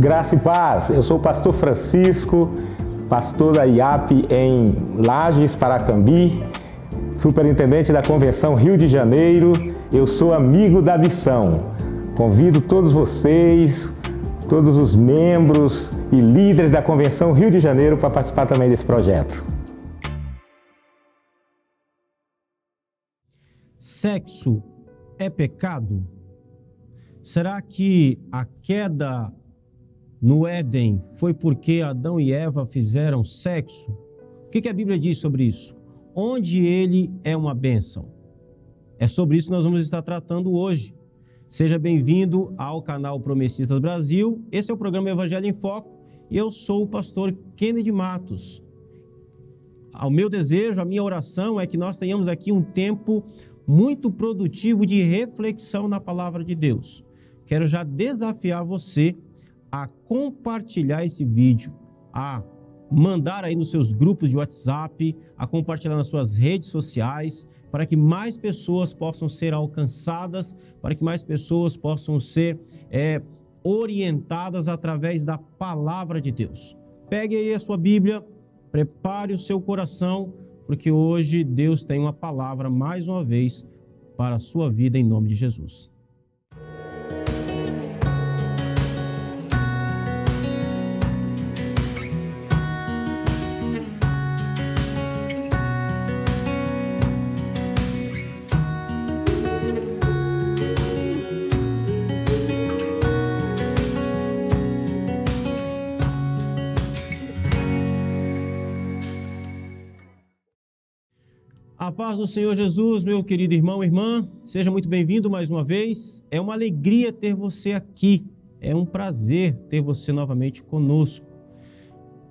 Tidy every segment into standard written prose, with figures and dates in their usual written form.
Graça e paz, eu sou o pastor Francisco, pastor da IAP em Lages, Paracambi, superintendente da Convenção Rio de Janeiro. Eu sou amigo da missão. Convido todos vocês, todos os membros e líderes da Convenção Rio de Janeiro para participar também desse projeto. Sexo é pecado? Será que a queda no Éden foi porque Adão e Eva fizeram sexo? O que a Bíblia diz sobre isso? Onde ele é uma bênção? É sobre isso que nós vamos estar tratando hoje. Seja bem-vindo ao canal Promessistas Brasil. Esse é o programa Evangelho em Foco e eu sou o pastor Kennedy Matos. O meu desejo, a minha oração é que nós tenhamos aqui um tempo muito produtivo de reflexão na palavra de Deus. Quero já desafiar você a compartilhar esse vídeo, a mandar aí nos seus grupos de WhatsApp, a compartilhar nas suas redes sociais, para que mais pessoas possam ser alcançadas, para que mais pessoas possam ser orientadas através da palavra de Deus. Pegue aí a sua Bíblia, prepare o seu coração, porque hoje Deus tem uma palavra, mais uma vez, para a sua vida, em nome de Jesus. A paz do Senhor Jesus, meu querido irmão e irmã, seja muito bem-vindo mais uma vez. É uma alegria ter você aqui, é um prazer ter você novamente conosco.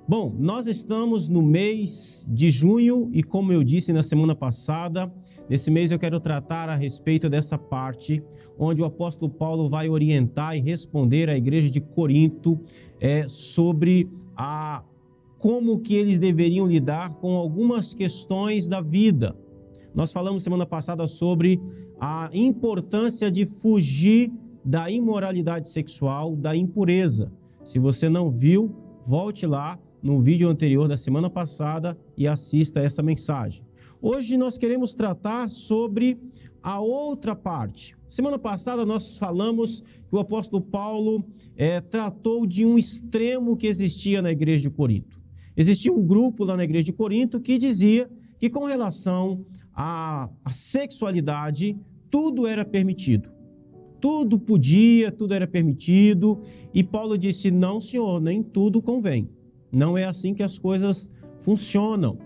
Bom, nós estamos no mês de junho e, como eu disse na semana passada, nesse mês eu quero tratar a respeito dessa parte onde o apóstolo Paulo vai orientar e responder à igreja de Corinto sobre como que eles deveriam lidar com algumas questões da vida. Nós falamos semana passada sobre a importância de fugir da imoralidade sexual, da impureza. Se você não viu, volte lá no vídeo anterior da semana passada e assista essa mensagem. Hoje nós queremos tratar sobre a outra parte. Semana passada nós falamos que o apóstolo Paulo tratou de um extremo que existia na igreja de Corinto. Existia um grupo lá na igreja de Corinto que dizia que com relação à sexualidade, tudo era permitido. Tudo podia, tudo era permitido. E Paulo disse, não senhor, nem tudo convém. Não é assim que as coisas funcionam.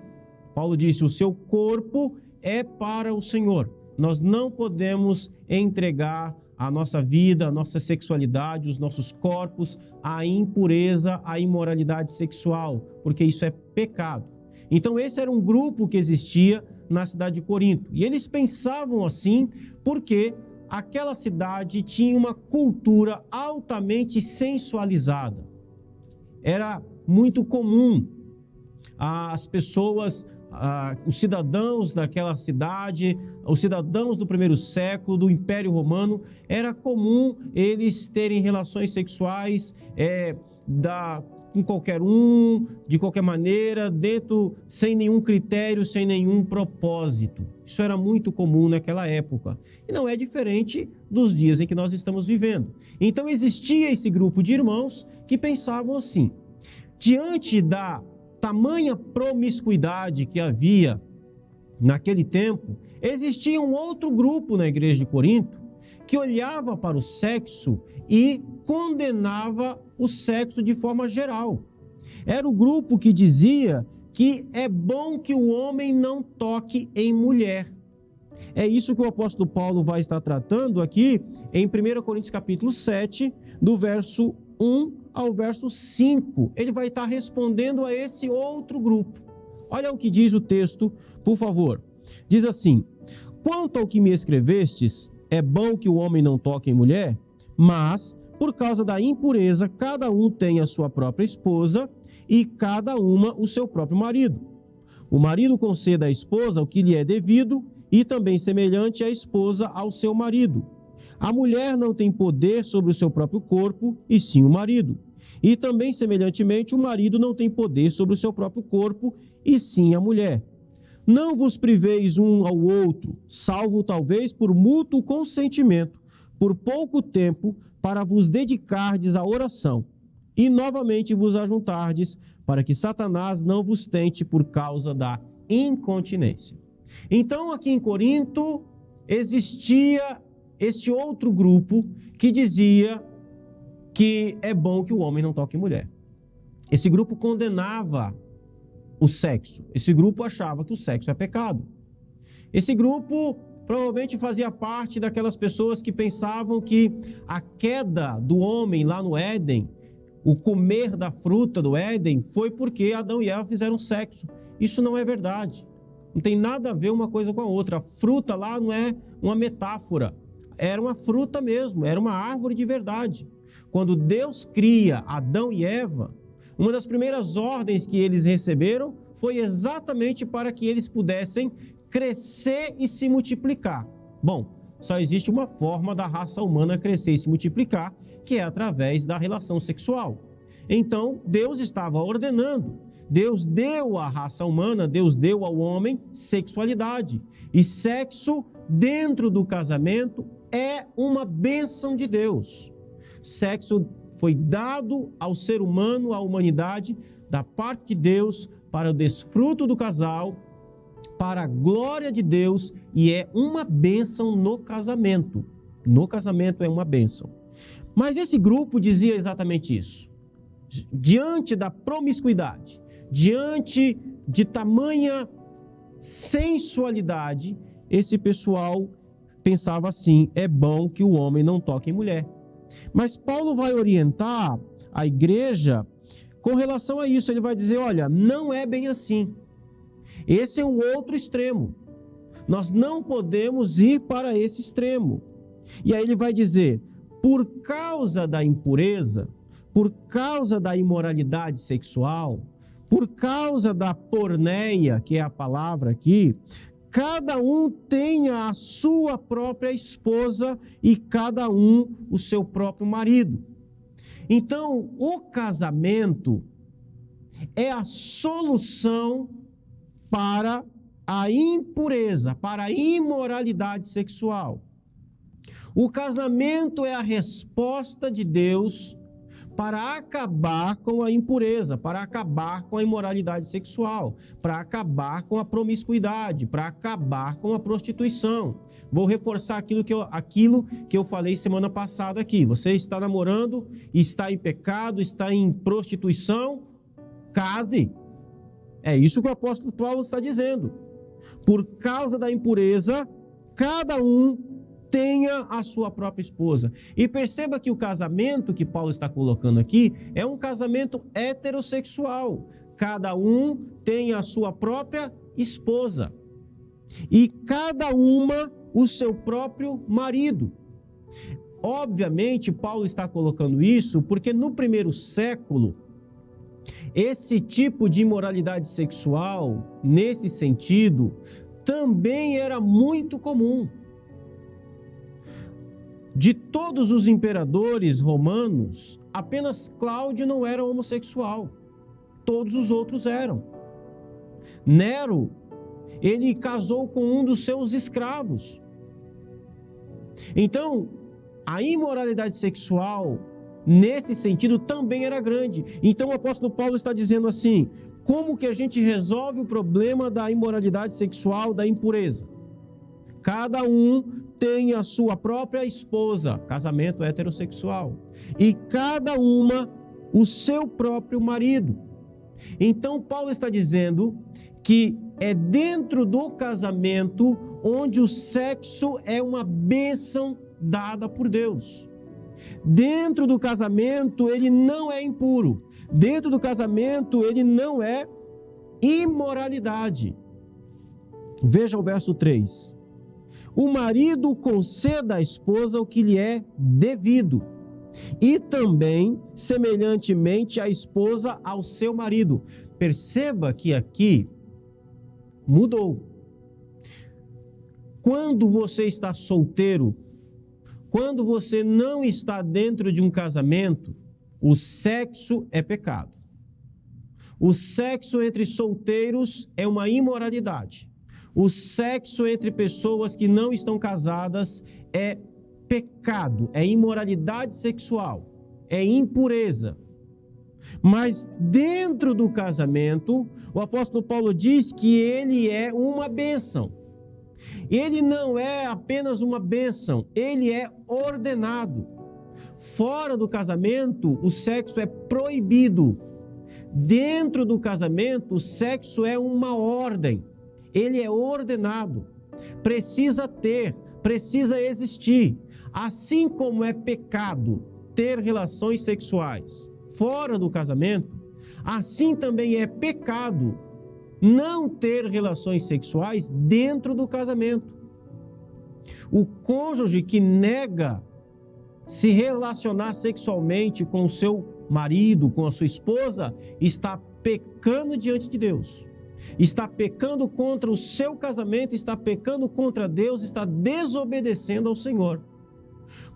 Paulo disse, o seu corpo é para o Senhor. Nós não podemos entregar a nossa vida, a nossa sexualidade, os nossos corpos, à impureza, à imoralidade sexual, porque isso é pecado. Então esse era um grupo que existia na cidade de Corinto. E eles pensavam assim porque aquela cidade tinha uma cultura altamente sensualizada. Era muito comum as pessoas, os cidadãos daquela cidade, os cidadãos do primeiro século, do Império Romano, era comum eles terem relações sexuais com qualquer um, de qualquer maneira, sem nenhum critério, sem nenhum propósito. Isso era muito comum naquela época. E não é diferente dos dias em que nós estamos vivendo. Então existia esse grupo de irmãos que pensavam assim. Diante da tamanha promiscuidade que havia naquele tempo, existia um outro grupo na igreja de Corinto que olhava para o sexo e condenava o sexo de forma geral. Era o grupo que dizia que é bom que o homem não toque em mulher. É isso que o apóstolo Paulo vai estar tratando aqui em 1 Coríntios capítulo 7, do verso 1 ao verso 5. Ele vai estar respondendo a esse outro grupo. Olha o que diz o texto, por favor. Diz assim, quanto ao que me escrevestes, é bom que o homem não toque em mulher, mas, por causa da impureza, cada um tem a sua própria esposa e cada uma o seu próprio marido. O marido conceda à esposa o que lhe é devido e também semelhante à esposa ao seu marido. A mulher não tem poder sobre o seu próprio corpo, e sim o marido. E também, semelhantemente, o marido não tem poder sobre o seu próprio corpo, e sim a mulher. Não vos priveis um ao outro, salvo talvez por mútuo consentimento, por pouco tempo, para vos dedicardes à oração, e novamente vos ajuntardes, para que Satanás não vos tente por causa da incontinência. Então, aqui em Corinto, existia esse outro grupo que dizia que é bom que o homem não toque mulher. Esse grupo condenava o sexo. Esse grupo achava que o sexo é pecado. Esse grupo provavelmente fazia parte daquelas pessoas que pensavam que a queda do homem lá no Éden, o comer da fruta do Éden, foi porque Adão e Eva fizeram sexo. Isso não é verdade. Não tem nada a ver uma coisa com a outra. A fruta lá não é uma metáfora. Era uma fruta mesmo, era uma árvore de verdade. Quando Deus cria Adão e Eva, uma das primeiras ordens que eles receberam foi exatamente para que eles pudessem crescer e se multiplicar. Bom, só existe uma forma da raça humana crescer e se multiplicar, que é através da relação sexual. Então, Deus estava ordenando. Deus deu à raça humana, Deus deu ao homem sexualidade. E sexo dentro do casamento é uma bênção de Deus. Sexo foi dado ao ser humano, à humanidade, da parte de Deus, para o desfruto do casal, para a glória de Deus, e é uma bênção no casamento. No casamento é uma bênção. Mas esse grupo dizia exatamente isso. Diante da promiscuidade, diante de tamanha sensualidade, esse pessoal pensava assim: é bom que o homem não toque em mulher. Mas Paulo vai orientar a igreja com relação a isso. Ele vai dizer: olha, não é bem assim. Esse é um outro extremo. Nós não podemos ir para esse extremo. E aí ele vai dizer: por causa da impureza, por causa da imoralidade sexual, por causa da porneia, que é a palavra aqui, cada um tenha a sua própria esposa e cada um o seu próprio marido. Então, o casamento é a solução para a impureza, para a imoralidade sexual. O casamento é a resposta de Deus para acabar com a impureza, para acabar com a imoralidade sexual, para acabar com a promiscuidade, para acabar com a prostituição. Vou reforçar aquilo que eu falei semana passada aqui. Você está namorando, está em pecado, está em prostituição, case. É isso que o apóstolo Paulo está dizendo. Por causa da impureza, cada um tenha a sua própria esposa. E perceba que o casamento que Paulo está colocando aqui é um casamento heterossexual. Cada um tem a sua própria esposa. E cada uma o seu próprio marido. Obviamente, Paulo está colocando isso porque no primeiro século, esse tipo de imoralidade sexual, nesse sentido, também era muito comum. De todos os imperadores romanos, apenas Cláudio não era homossexual. Todos os outros eram. Nero, ele casou com um dos seus escravos. Então, a imoralidade sexual, nesse sentido, também era grande. Então, o apóstolo Paulo está dizendo assim: como que a gente resolve o problema da imoralidade sexual, da impureza? Cada um tem a sua própria esposa, casamento heterossexual, e cada uma o seu próprio marido. Então, Paulo está dizendo que é dentro do casamento onde o sexo é uma bênção dada por Deus. Dentro do casamento, ele não é impuro. Dentro do casamento, ele não é imoralidade. Veja o verso 3. O marido conceda à esposa o que lhe é devido, e também, semelhantemente, a esposa ao seu marido. Perceba que aqui mudou. Quando você está solteiro, quando você não está dentro de um casamento, o sexo é pecado. O sexo entre solteiros é uma imoralidade. O sexo entre pessoas que não estão casadas é pecado, é imoralidade sexual, é impureza. Mas dentro do casamento, o apóstolo Paulo diz que ele é uma bênção. Ele não é apenas uma bênção, ele é ordenado. Fora do casamento, o sexo é proibido. Dentro do casamento, o sexo é uma ordem. Ele é ordenado. Precisa ter, precisa existir. Assim como é pecado ter relações sexuais fora do casamento, assim também é pecado não ter relações sexuais dentro do casamento. O cônjuge que nega se relacionar sexualmente com o seu marido, com a sua esposa, está pecando diante de Deus. Está pecando contra o seu casamento, está pecando contra Deus, está desobedecendo ao Senhor.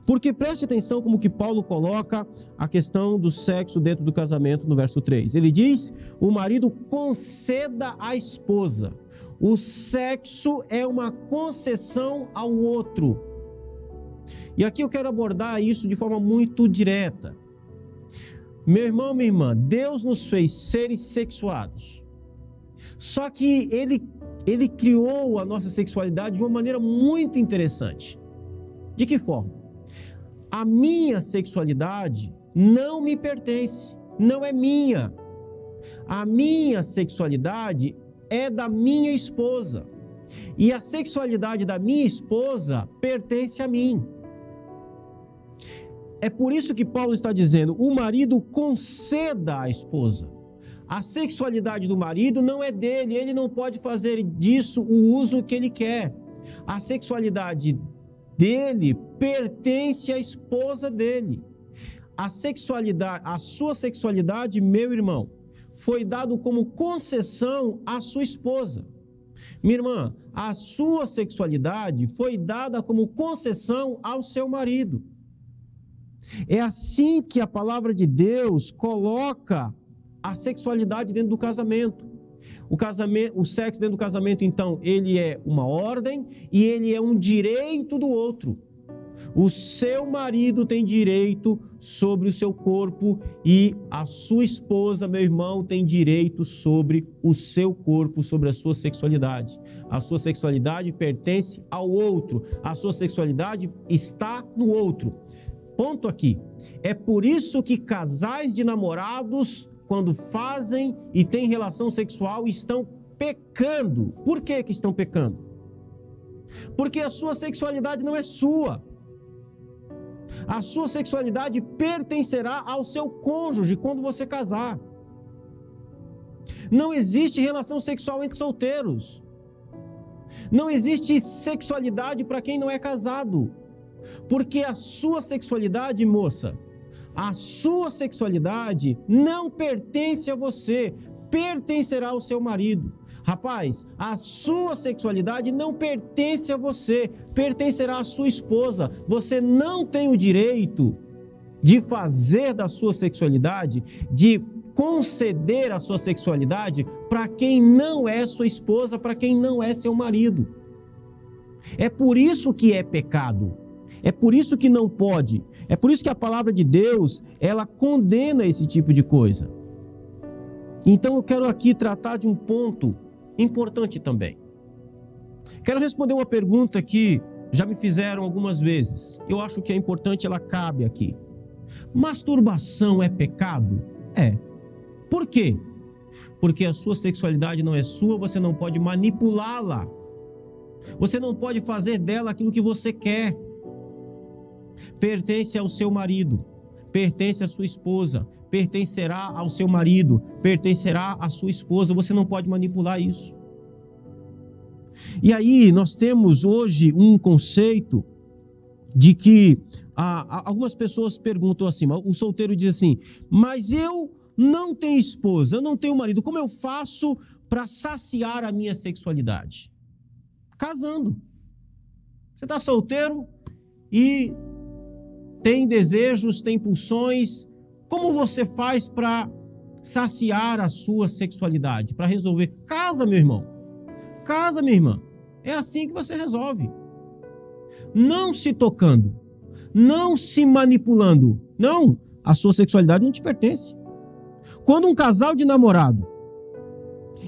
Porque preste atenção como que Paulo coloca a questão do sexo dentro do casamento no verso 3. Ele diz, o marido conceda à esposa. O sexo é uma concessão ao outro. E aqui eu quero abordar isso de forma muito direta. Meu irmão, minha irmã, Deus nos fez seres sexuados. Só que Ele criou a nossa sexualidade de uma maneira muito interessante. De que forma? A minha sexualidade não me pertence, não é minha. A minha sexualidade é da minha esposa. E a sexualidade da minha esposa pertence a mim. É por isso que Paulo está dizendo, o marido conceda à esposa. A sexualidade do marido não é dele, ele não pode fazer disso o uso que ele quer. A sexualidade dele pertence à esposa dele. A sua sexualidade, meu irmão, foi dado como concessão à sua esposa. Minha irmã, a sua sexualidade foi dada como concessão ao seu marido. É assim que a palavra de Deus coloca a sexualidade dentro do casamento. O sexo dentro do casamento, então, ele é uma ordem e ele é um direito do outro. O seu marido tem direito sobre o seu corpo e a sua esposa, meu irmão, tem direito sobre o seu corpo, sobre a sua sexualidade. A sua sexualidade pertence ao outro. A sua sexualidade está no outro. Ponto aqui. É por isso que casais de namorados, quando fazem e têm relação sexual, estão pecando. Por que estão pecando? Porque a sua sexualidade não é sua. A sua sexualidade pertencerá ao seu cônjuge quando você casar. Não existe relação sexual entre solteiros. Não existe sexualidade para quem não é casado. Porque a sua sexualidade, moça, a sua sexualidade não pertence a você, pertencerá ao seu marido. Rapaz, a sua sexualidade não pertence a você, pertencerá à sua esposa. Você não tem o direito de fazer da sua sexualidade, de conceder a sua sexualidade para quem não é sua esposa, para quem não é seu marido. É por isso que é pecado. É por isso que não pode. É por isso que a palavra de Deus, ela condena esse tipo de coisa. Então eu quero aqui tratar de um ponto importante também. Quero responder uma pergunta que já me fizeram algumas vezes. Eu acho que é importante, ela cabe aqui. Masturbação é pecado? É. Por quê? Porque a sua sexualidade não é sua, você não pode manipulá-la. Você não pode fazer dela aquilo que você quer. Pertence ao seu marido, pertence à sua esposa, pertencerá ao seu marido, pertencerá à sua esposa, você não pode manipular isso. E aí nós temos hoje um conceito de que algumas pessoas perguntam assim, o solteiro diz assim, mas eu não tenho esposa, eu não tenho marido, como eu faço para saciar a minha sexualidade? Casando. Você está solteiro e tem desejos, tem pulsões Como você faz para saciar a sua sexualidade, para resolver? Casa, meu irmão. Casa, minha irmã. É assim que você resolve. Não se tocando, não se manipulando. Não, a sua sexualidade não te pertence. Quando um casal de namorado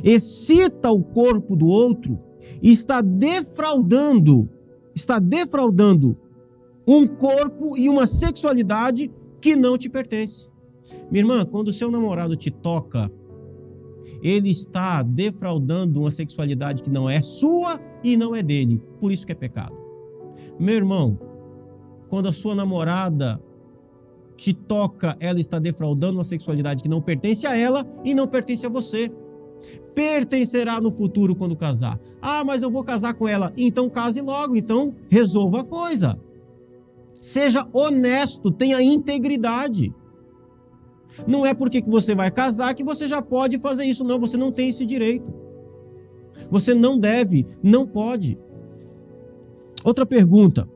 excita o corpo do outro, está defraudando um corpo e uma sexualidade que não te pertence. Minha irmã, quando o seu namorado te toca, ele está defraudando uma sexualidade que não é sua e não é dele. Por isso que é pecado. Meu irmão, quando a sua namorada te toca, ela está defraudando uma sexualidade que não pertence a ela e não pertence a você. Pertencerá no futuro quando casar. Ah, mas eu vou casar com ela. Então case logo, então resolva a coisa. Seja honesto, tenha integridade. Não é porque que você vai casar que você já pode fazer isso. Não, você não tem esse direito. Você não deve, não pode. Outra pergunta.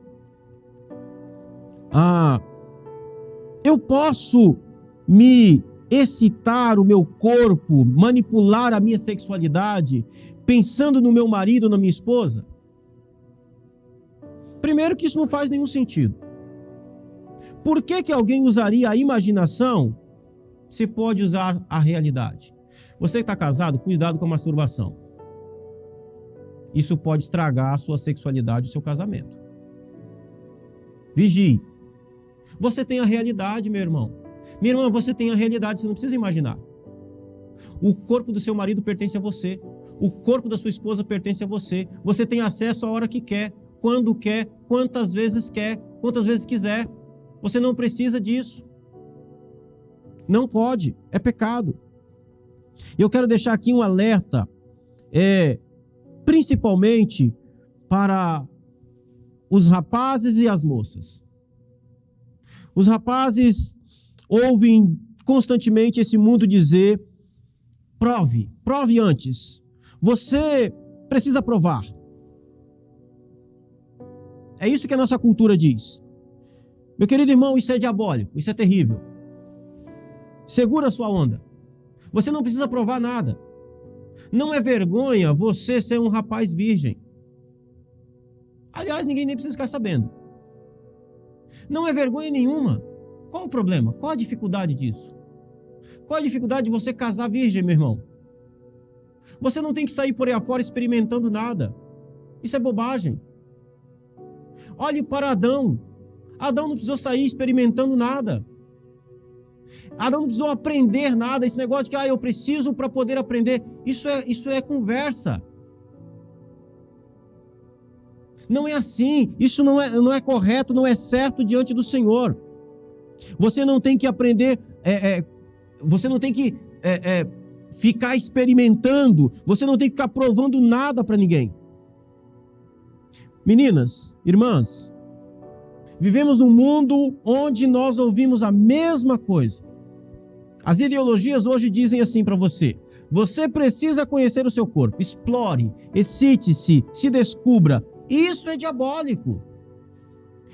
Eu posso me excitar o meu corpo, manipular a minha sexualidade, pensando no meu marido ou na minha esposa? Primeiro que isso não faz nenhum sentido. Por que alguém usaria a imaginação se pode usar a realidade? Você que está casado, cuidado com a masturbação. Isso pode estragar a sua sexualidade, o seu casamento. Vigie. Você tem a realidade, meu irmão. Minha irmã, você tem a realidade, você não precisa imaginar. O corpo do seu marido pertence a você. O corpo da sua esposa pertence a você. Você tem acesso a hora que quer, quando quer, quantas vezes quiser. Você não precisa disso. Não pode, é pecado. Eu quero deixar aqui um alerta, principalmente para os rapazes e as moças. Os rapazes ouvem constantemente esse mundo dizer: prove antes. Você precisa provar. É isso que a nossa cultura diz. Meu querido irmão, isso é diabólico, isso é terrível. Segura a sua onda. Você não precisa provar nada. Não é vergonha você ser um rapaz virgem. Aliás, ninguém nem precisa ficar sabendo. Não é vergonha nenhuma. Qual o problema? Qual a dificuldade disso? Qual a dificuldade de você casar virgem, meu irmão? Você não tem que sair por aí afora experimentando nada. Isso é bobagem. Olhe para Adão. Adão não precisou sair experimentando nada. Adão não precisou aprender nada. Esse negócio de que eu preciso para poder aprender. Isso é conversa. Não é assim. Isso não é correto, não é certo diante do Senhor. Você não tem que aprender, você não tem que ficar experimentando, você não tem que ficar provando nada para ninguém. Meninas, irmãs, vivemos num mundo onde nós ouvimos a mesma coisa. As ideologias hoje dizem assim para você: você precisa conhecer o seu corpo, explore, excite-se, se descubra. Isso é diabólico.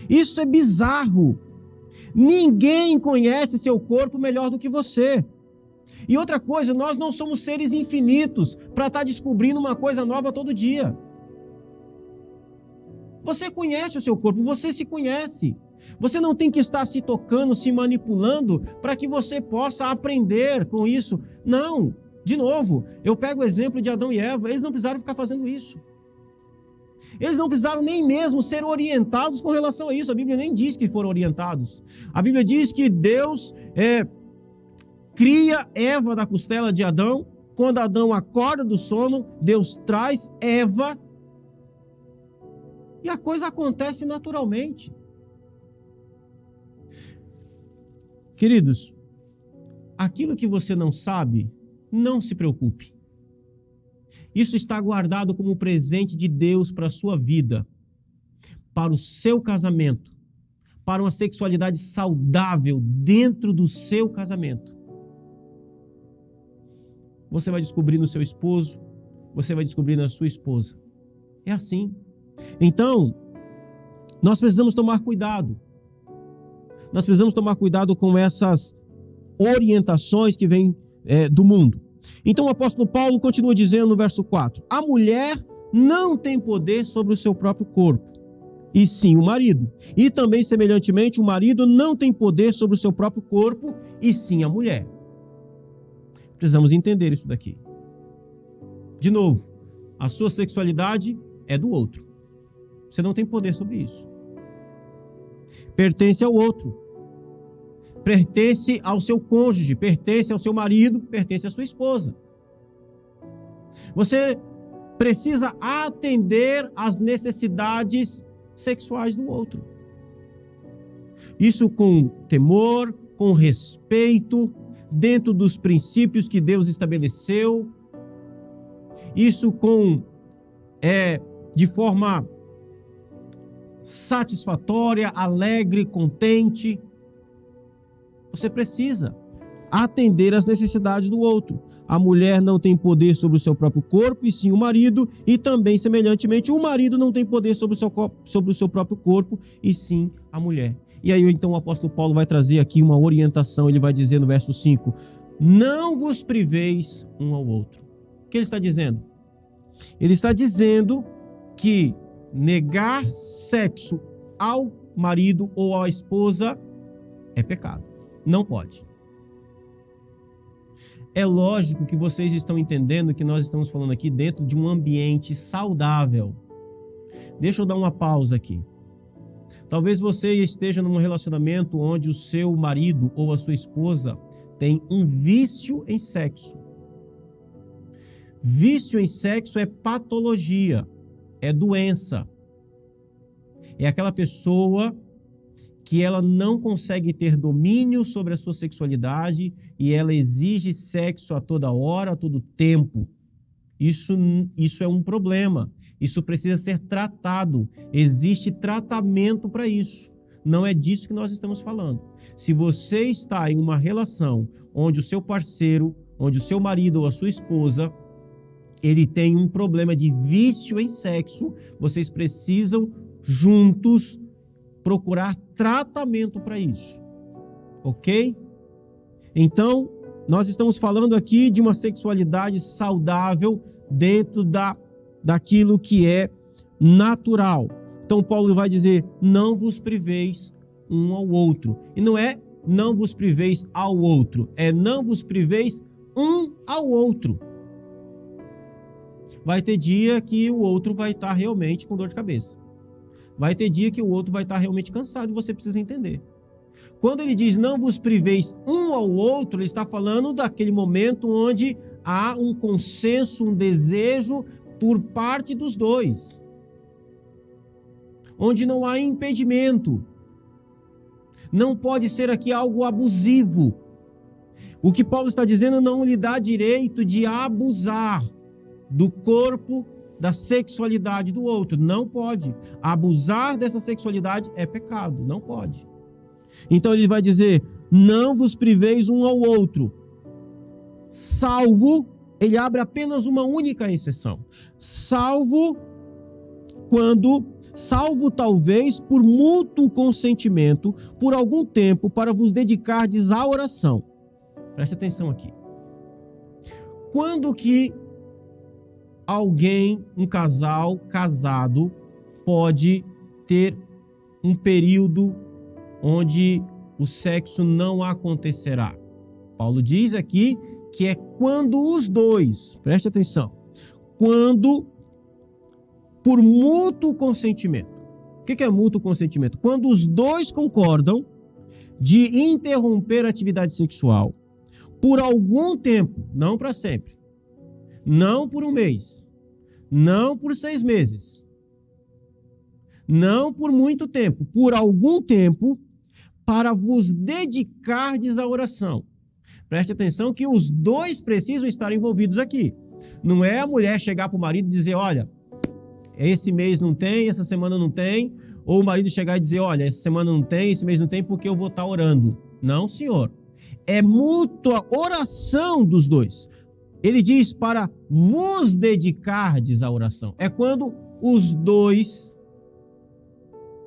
Isso é bizarro. Ninguém conhece seu corpo melhor do que você. E outra coisa, nós não somos seres infinitos para estar descobrindo uma coisa nova todo dia. Você conhece o seu corpo, você se conhece. Você não tem que estar se tocando, se manipulando para que você possa aprender com isso. Não, de novo, eu pego o exemplo de Adão e Eva, eles não precisaram ficar fazendo isso. Eles não precisaram nem mesmo ser orientados com relação a isso. A Bíblia nem diz que foram orientados. A Bíblia diz que Deus cria Eva da costela de Adão. Quando Adão acorda do sono, Deus traz Eva e a coisa acontece naturalmente. Queridos, aquilo que você não sabe, não se preocupe. Isso está guardado como presente de Deus para a sua vida, para o seu casamento, para uma sexualidade saudável dentro do seu casamento. Você vai descobrir no seu esposo, você vai descobrir na sua esposa. É assim. Então, nós precisamos tomar cuidado. Nós precisamos tomar cuidado com essas orientações que vêm do mundo. Então o apóstolo Paulo continua dizendo no verso 4, a mulher não tem poder sobre o seu próprio corpo, e sim o marido. E também, semelhantemente, o marido não tem poder sobre o seu próprio corpo, e sim a mulher. Precisamos entender isso daqui. De novo, a sua sexualidade é do outro. Você não tem poder sobre isso. Pertence ao outro. Pertence ao seu cônjuge, pertence ao seu marido, pertence à sua esposa. Você precisa atender às necessidades sexuais do outro. Isso com temor, com respeito, dentro dos princípios que Deus estabeleceu. Isso de forma satisfatória, alegre, contente. Você precisa atender às necessidades do outro. A mulher não tem poder sobre o seu próprio corpo, e sim o marido, e também, semelhantemente, o marido não tem poder sobre o seu próprio corpo, e sim a mulher. E aí, então, o apóstolo Paulo vai trazer aqui uma orientação, ele vai dizer no verso 5, não vos priveis um ao outro. O que ele está dizendo? Ele está dizendo que negar sexo ao marido ou à esposa é pecado. Não pode. É lógico que vocês estão entendendo que nós estamos falando aqui dentro de um ambiente saudável. Deixa eu dar uma pausa aqui. Talvez você esteja num relacionamento onde o seu marido ou a sua esposa tem um vício em sexo. Vício em sexo é patologia, é doença. É aquela pessoa que ela não consegue ter domínio sobre a sua sexualidade e ela exige sexo a toda hora, a todo tempo. Isso é um problema. Isso precisa ser tratado. Existe tratamento para isso. Não é disso que nós estamos falando. Se você está em uma relação onde o seu parceiro, onde o seu marido ou a sua esposa, ele tem um problema de vício em sexo, vocês precisam juntos procurar tratamento para isso, ok? Então, nós estamos falando aqui de uma sexualidade saudável dentro daquilo que é natural. Então, Paulo vai dizer, não vos priveis um ao outro. E não é não vos priveis ao outro, é não vos priveis um ao outro. Vai ter dia que o outro vai estar realmente com dor de cabeça. Vai ter dia que o outro vai estar realmente cansado e você precisa entender. Quando ele diz não vos priveis um ao outro, ele está falando daquele momento onde há um consenso, um desejo por parte dos dois. Onde não há impedimento. Não pode ser aqui algo abusivo. O que Paulo está dizendo não lhe dá direito de abusar do corpo, da sexualidade do outro. Não pode. Abusar dessa sexualidade é pecado. Não pode. Então ele vai dizer, não vos priveis um ao outro. Salvo, ele abre apenas uma única exceção. Salvo talvez por mútuo consentimento, por algum tempo, para vos dedicardes à oração. Preste atenção aqui. Quando que alguém, um casal casado, pode ter um período onde o sexo não acontecerá? Paulo diz aqui que é quando os dois, preste atenção, quando por mútuo consentimento. O que é mútuo consentimento? Quando os dois concordam de interromper a atividade sexual por algum tempo, não para sempre, não por um mês, não por 6 meses, não por muito tempo, por algum tempo, para vos dedicardes à oração. Preste atenção que os dois precisam estar envolvidos aqui. Não é a mulher chegar para o marido e dizer, olha, esse mês não tem, essa semana não tem, ou o marido chegar e dizer, olha, essa semana não tem, esse mês não tem, porque eu vou estar orando. Não, senhor. É mútua oração dos dois. Ele diz para vos dedicardes à oração. É quando os dois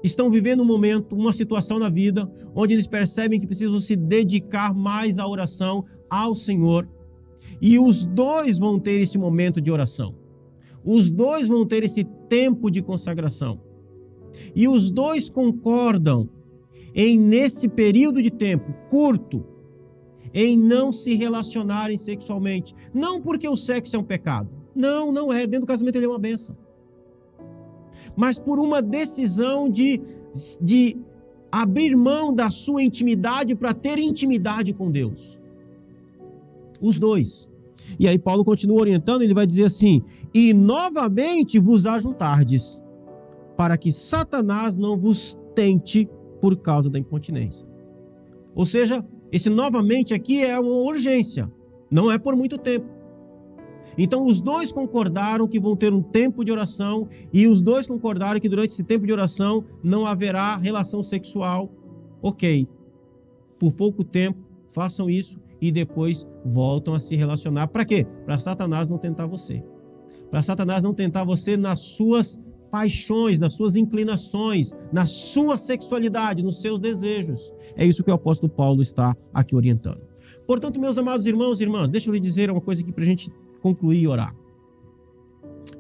estão vivendo um momento, uma situação na vida, onde eles percebem que precisam se dedicar mais à oração ao Senhor. E os dois vão ter esse momento de oração. Os dois vão ter esse tempo de consagração. E os dois concordam em, nesse período de tempo curto, em não se relacionarem sexualmente. Não porque o sexo é um pecado. Não, não é. Dentro do casamento ele é uma bênção. Mas por uma decisão de abrir mão da sua intimidade para ter intimidade com Deus. Os dois. E aí Paulo continua orientando, ele vai dizer assim: e novamente vos ajuntardes, para que Satanás não vos tente por causa da incontinência. Ou seja, esse novamente aqui é uma urgência, não é por muito tempo. Então os dois concordaram que vão ter um tempo de oração, e os dois concordaram que durante esse tempo de oração não haverá relação sexual. Ok, por pouco tempo façam isso e depois voltam a se relacionar. Para quê? Para Satanás não tentar você. Para Satanás não tentar você nas suas paixões, nas suas inclinações, na sua sexualidade, nos seus desejos. É isso que o apóstolo Paulo está aqui orientando. Portanto, meus amados irmãos e irmãs, deixa eu lhe dizer uma coisa aqui para a gente concluir e orar.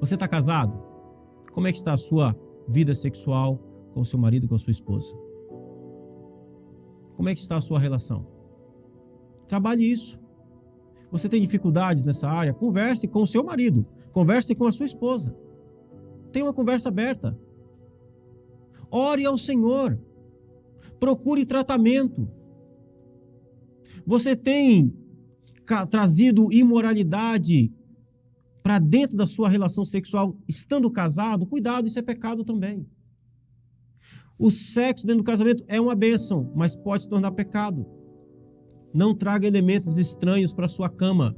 Você está casado? Como é que está a sua vida sexual com o seu marido e com a sua esposa? Como é que está a sua relação? Trabalhe isso. Você tem dificuldades nessa área? Converse com o seu marido. Converse com a sua esposa. Tenha uma conversa aberta. Ore ao Senhor. Procure tratamento. Você tem trazido imoralidade para dentro da sua relação sexual estando casado? Cuidado, isso é pecado também. O sexo dentro do casamento é uma bênção, mas pode se tornar pecado. Não traga elementos estranhos para a sua cama.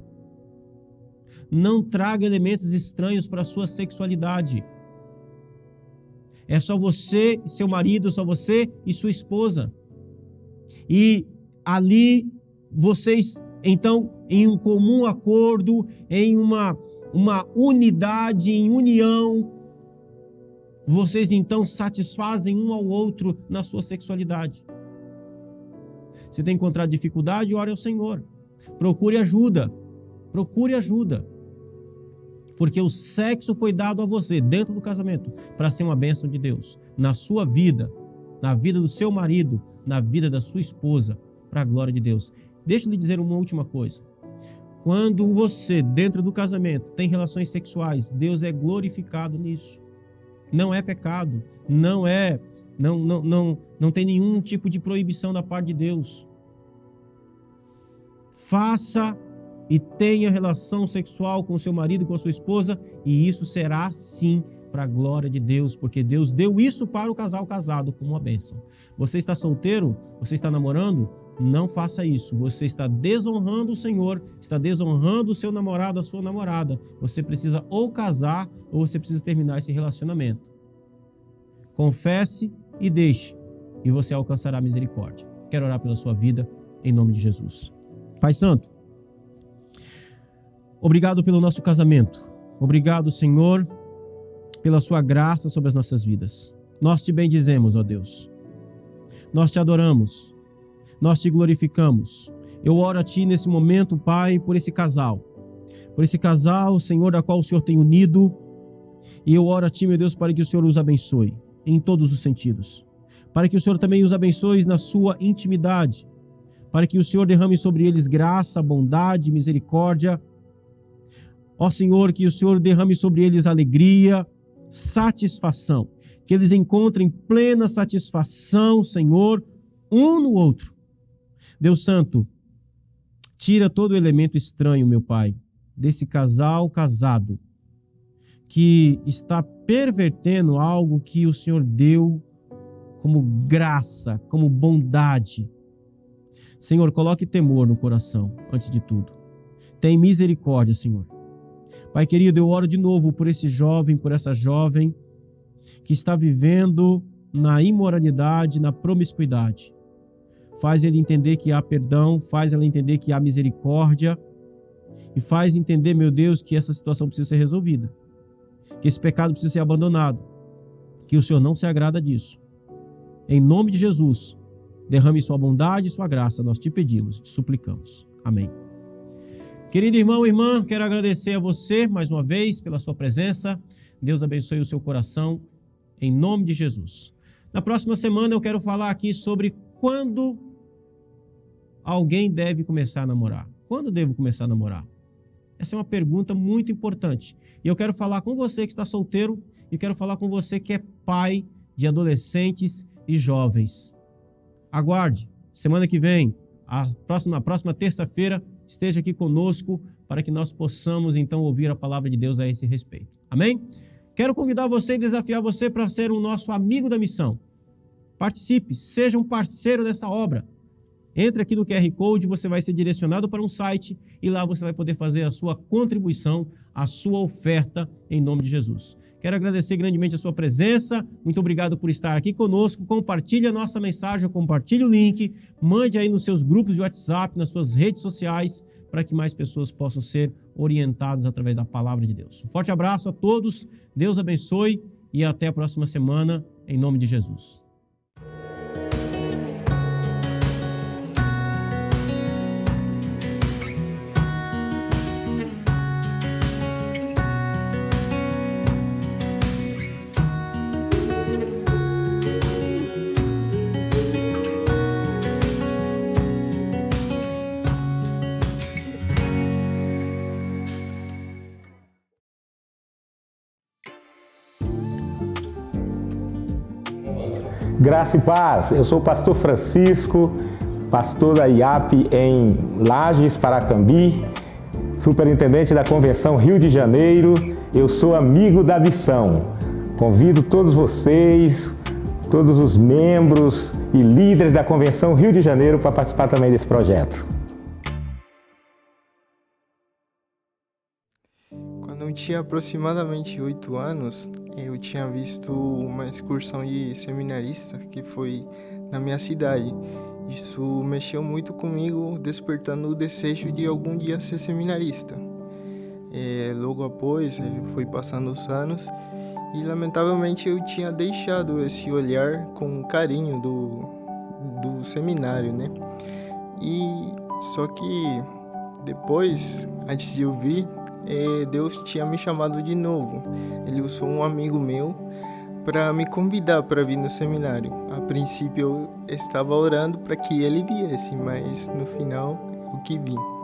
Não traga elementos estranhos para a sua sexualidade. É só você e seu marido, só você e sua esposa. E ali vocês, então, em um comum acordo, em uma unidade, em união, vocês então satisfazem um ao outro na sua sexualidade. Você tem encontrado dificuldade, ore ao Senhor. Procure ajuda. Procure ajuda. Porque o sexo foi dado a você, dentro do casamento, para ser uma bênção de Deus. Na sua vida, na vida do seu marido, na vida da sua esposa, para a glória de Deus. Deixa eu lhe dizer uma última coisa. Quando você, dentro do casamento, tem relações sexuais, Deus é glorificado nisso. Não é pecado, não tem nenhum tipo de proibição da parte de Deus. Faça e tenha relação sexual com o seu marido e com a sua esposa, e isso será sim para a glória de Deus, porque Deus deu isso para o casal casado como uma bênção. Você está solteiro? Você está namorando? Não faça isso. Você está desonrando o Senhor, está desonrando o seu namorado, a sua namorada. Você precisa ou casar ou você precisa terminar esse relacionamento. Confesse e deixe, e você alcançará misericórdia. Quero orar pela sua vida, em nome de Jesus. Pai Santo, obrigado pelo nosso casamento. Obrigado, Senhor, pela sua graça sobre as nossas vidas. Nós te bendizemos, ó Deus. Nós te adoramos. Nós te glorificamos. Eu oro a Ti nesse momento, Pai, por esse casal. Por esse casal, Senhor, da qual o Senhor tem unido. E eu oro a Ti, meu Deus, para que o Senhor os abençoe em todos os sentidos. Para que o Senhor também os abençoe na sua intimidade. Para que o Senhor derrame sobre eles graça, bondade, misericórdia. Ó Senhor, que o Senhor derrame sobre eles alegria, satisfação. Que eles encontrem plena satisfação, Senhor, um no outro. Deus Santo, tira todo o elemento estranho, meu Pai, desse casal casado, que está pervertendo algo que o Senhor deu como graça, como bondade. Senhor, coloque temor no coração, antes de tudo. Tem misericórdia, Senhor. Pai querido, eu oro de novo por esse jovem, por essa jovem que está vivendo na imoralidade, na promiscuidade. Faz ele entender que há perdão, faz ela entender que há misericórdia e faz entender, meu Deus, que essa situação precisa ser resolvida, que esse pecado precisa ser abandonado, que o Senhor não se agrada disso. Em nome de Jesus, derrame sua bondade e sua graça, nós te pedimos, te suplicamos. Amém. Querido irmão e irmã, quero agradecer a você mais uma vez pela sua presença. Deus abençoe o seu coração, em nome de Jesus. Na próxima semana eu quero falar aqui sobre quando alguém deve começar a namorar. Quando devo começar a namorar? Essa é uma pergunta muito importante. E eu quero falar com você que está solteiro e quero falar com você que é pai de adolescentes e jovens. Aguarde, semana que vem, na próxima terça-feira, esteja aqui conosco para que nós possamos então ouvir a palavra de Deus a esse respeito. Amém? Quero convidar você e desafiar você para ser o nosso amigo da missão. Participe, seja um parceiro dessa obra. Entre aqui no QR Code, você vai ser direcionado para um site e lá você vai poder fazer a sua contribuição, a sua oferta em nome de Jesus. Quero agradecer grandemente a sua presença. Muito obrigado por estar aqui conosco. Compartilhe a nossa mensagem, compartilhe o link, mande aí nos seus grupos de WhatsApp, nas suas redes sociais, para que mais pessoas possam ser orientadas através da palavra de Deus. Um forte abraço a todos, Deus abençoe e até a próxima semana, em nome de Jesus. Graça e paz, eu sou o pastor Francisco, pastor da IAP em Lages, Paracambi, superintendente da Convenção Rio de Janeiro. Eu sou amigo da missão. Convido todos vocês, todos os membros e líderes da Convenção Rio de Janeiro para participar também desse projeto. Quando eu tinha aproximadamente 8 anos, eu tinha visto uma excursão de seminarista que foi na minha cidade. Isso mexeu muito comigo, despertando o desejo de algum dia ser seminarista. Logo após, foi passando os anos e lamentavelmente eu tinha deixado esse olhar com carinho do seminário, né? E só que depois, antes de eu vir, Deus tinha me chamado de novo. Ele usou um amigo meu para me convidar para vir no seminário. A princípio eu estava orando para que ele viesse, mas no final eu que vim.